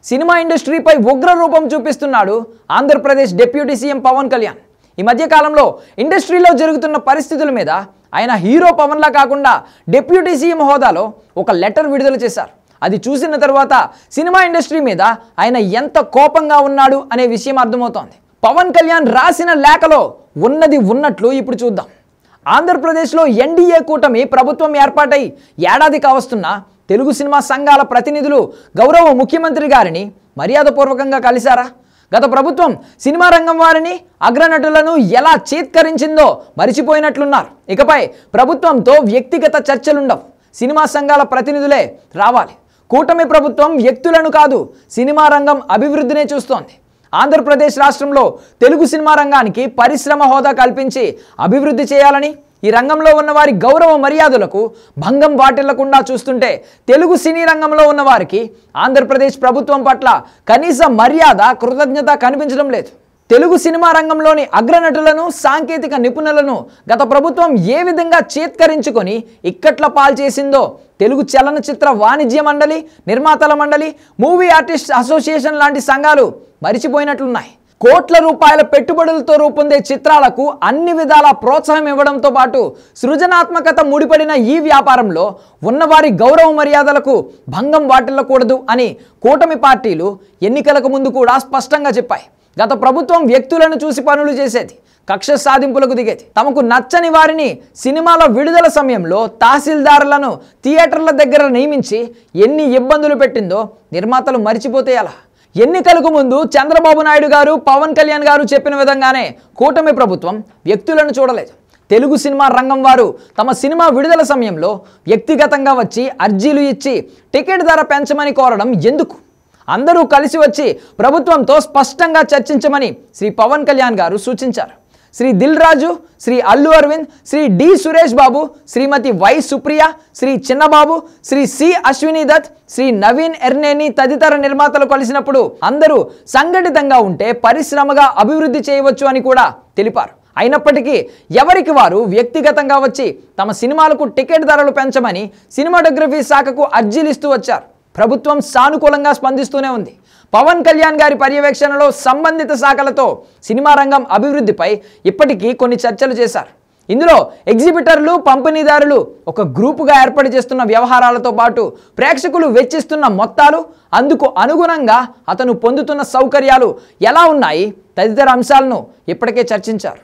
Cinema ఇండస్ట్రీపై ఉగ్ర రూపం చూపిస్తున్నాడు ఆంధ్రప్రదేశ్ డిప్యూటీ సీఎం పవన్ కళ్యాణ్. ఈ మధ్య కాలంలో ఇండస్ట్రీలో జరుగుతున్న పరిస్థితుల మీద ఆయన హీరో పవన్లా కాకుండా డిప్యూటీ సీఎం హోదాలో ఒక లెటర్ విడుదల చేశారు. అది చూసిన తర్వాత సినిమా ఇండస్ట్రీ మీద ఆయన ఎంత కోపంగా ఉన్నాడు అనే విషయం అర్థమవుతోంది. పవన్ కళ్యాణ్ రాసిన లేఖలో ఉన్నది ఉన్నట్లు ఇప్పుడు చూద్దాం. ఆంధ్రప్రదేశ్లో ఎన్డీఏ కూటమి ప్రభుత్వం ఏర్పాటై ఏడాది కావస్తున్న తెలుగు సినిమా సంఘాల ప్రతినిధులు గౌరవ ముఖ్యమంత్రి గారిని మర్యాదపూర్వకంగా కలిశారా? గత ప్రభుత్వం సినిమా రంగం వారిని అగ్రనటులను ఎలా చీత్కరించిందో మరిచిపోయినట్లున్నారు. ఇకపై ప్రభుత్వంతో వ్యక్తిగత చర్చలుండవు, సినిమా సంఘాల ప్రతినిధులే రావాలి. కూటమి ప్రభుత్వం వ్యక్తులను కాదు, సినిమా రంగం అభివృద్ధినే చూస్తోంది. ఆంధ్రప్రదేశ్ రాష్ట్రంలో తెలుగు సినిమా రంగానికి పరిశ్రమ హోదా కల్పించి అభివృద్ధి చేయాలని, ఈ రంగంలో ఉన్న వారి గౌరవ మర్యాదలకు భంగం వాటిల్లకుండా చూస్తుంటే తెలుగు సినీ రంగంలో ఉన్న వారికి ఆంధ్రప్రదేశ్ ప్రభుత్వం పట్ల కనీస మర్యాద, కృతజ్ఞత కనిపించడం లేదు. తెలుగు సినిమా రంగంలోని అగ్రనటులను, సాంకేతిక నిపుణులను గత ప్రభుత్వం ఏ విధంగా చేత్కరించుకొని ఇక్కట్ల పాల్చేసిందో తెలుగు చలనచిత్ర వాణిజ్య మండలి, నిర్మాతల మండలి, మూవీ ఆర్టిస్ట్ అసోసియేషన్ లాంటి సంఘాలు మరిచిపోయినట్లున్నాయి. కోట్ల రూపాయల పెట్టుబడులతో రూపొందే చిత్రాలకు అన్ని విధాల ప్రోత్సాహం ఇవ్వడంతో పాటు సృజనాత్మకత ముడిపడిన ఈ వ్యాపారంలో ఉన్నవారి గౌరవ మర్యాదలకు భంగం వాటిల్లకూడదు అని కూటమి పార్టీలు ఎన్నికలకు ముందు కూడా స్పష్టంగా చెప్పాయి. గత ప్రభుత్వం వ్యక్తులను చూసి పనులు చేసేది, కక్ష సాధింపులకు దిగేది. తమకు నచ్చని వారిని సినిమాల విడుదల సమయంలో తహసీల్దారులను థియేటర్ల దగ్గర నియమించి ఎన్ని ఇబ్బందులు పెట్టిందో నిర్మాతలు మరిచిపోతే ఎలా? ఎన్నికలకు ముందు చంద్రబాబు నాయుడు గారు, పవన్ కళ్యాణ్ గారు చెప్పిన విధంగానే కూటమి ప్రభుత్వం వ్యక్తులను చూడలేదు. తెలుగు సినిమా రంగం వారు తమ సినిమా విడుదల సమయంలో వ్యక్తిగతంగా వచ్చి అర్జీలు ఇచ్చి టికెట్ ధర పెంచమని కోరడం ఎందుకు? అందరూ కలిసి వచ్చి ప్రభుత్వంతో స్పష్టంగా చర్చించమని శ్రీ పవన్ కళ్యాణ్ గారు సూచించారు. Shri Dil Raju, Shri Allu Aravind, Shri D Suresh Babu, Srimathi Y Supriya, Shri Chinna Babu, Shri C Ashwini Dutt, Shri Naveen Yerneni తదితర నిర్మాతలు కలిసినప్పుడు అందరూ సంఘటితంగా ఉంటే పరిశ్రమగా అభివృద్ధి చేయవచ్చు అని కూడా తెలిపారు. అయినప్పటికీ ఎవరికి వారు వ్యక్తిగతంగా వచ్చి తమ సినిమాలకు టికెట్ ధరలు పెంచమని సినిమాటోగ్రఫీ శాఖకు అర్జీలు ఇస్తూ వచ్చారు. ప్రభుత్వం సానుకూలంగా స్పందిస్తూనే ఉంది. పవన్ కళ్యాణ్ గారి పర్యవేక్షణలో సంబంధిత శాఖలతో సినిమా రంగం అభివృద్ధిపై ఇప్పటికీ కొన్ని చర్చలు చేశారు. ఇందులో ఎగ్జిబిటర్లు, పంపిణీదారులు ఒక గ్రూపుగా ఏర్పాటు చేస్తున్న వ్యవహారాలతో పాటు ప్రేక్షకులు వెచ్చిస్తున్న మొత్తాలు, అందుకు అనుగుణంగా అతను పొందుతున్న సౌకర్యాలు ఎలా ఉన్నాయి తదితర అంశాలను ఇప్పటికే చర్చించారు.